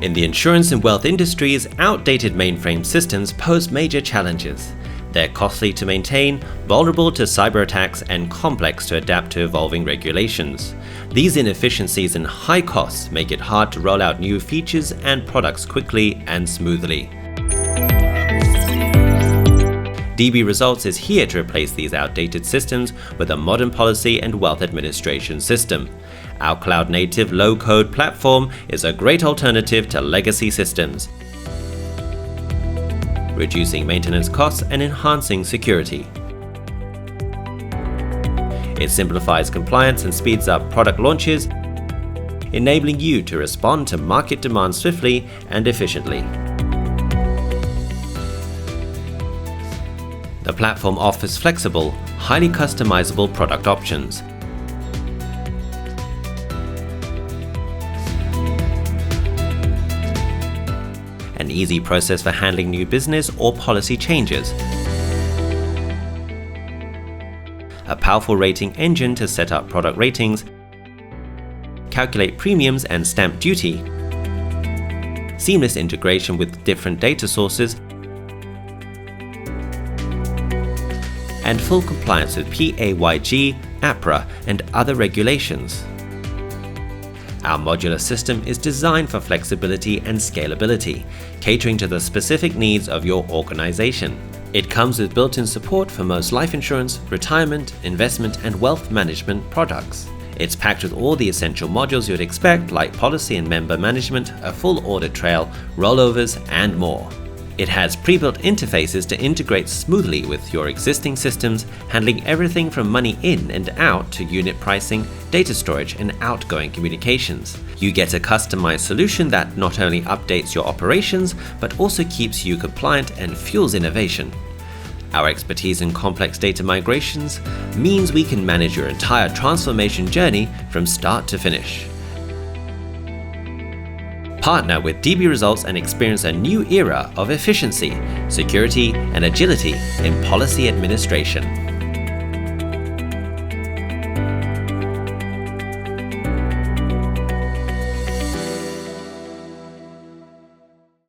In the insurance and wealth industries, outdated mainframe systems pose major challenges. They're costly to maintain, vulnerable to cyber attacks, and complex to adapt to evolving regulations. These inefficiencies and high costs make it hard to roll out new features and products quickly and smoothly. DB Results is here to replace these outdated systems with a modern policy and wealth administration system. Our cloud-native, low-code platform is a great alternative to legacy systems, reducing maintenance costs and enhancing security. It simplifies compliance and speeds up product launches, enabling you to respond to market demands swiftly and efficiently. The platform offers flexible, highly customizable product options. An easy process for handling new business or policy changes. A powerful rating engine to set up product ratings, calculate premiums and stamp duty. Seamless integration with different data sources, and full compliance with PAYG, APRA, and other regulations. Our modular system is designed for flexibility and scalability, catering to the specific needs of your organization. It comes with built-in support for most life insurance, retirement, investment, and wealth management products. It's packed with all the essential modules you'd expect, like policy and member management, a full audit trail, rollovers, and more. It has pre-built interfaces to integrate smoothly with your existing systems, handling everything from money in and out to unit pricing, data storage, and outgoing communications. You get a customized solution that not only updates your operations, but also keeps you compliant and fuels innovation. Our expertise in complex data migrations means we can manage your entire transformation journey from start to finish. Partner with DB Results and experience a new era of efficiency, security, and agility in policy administration.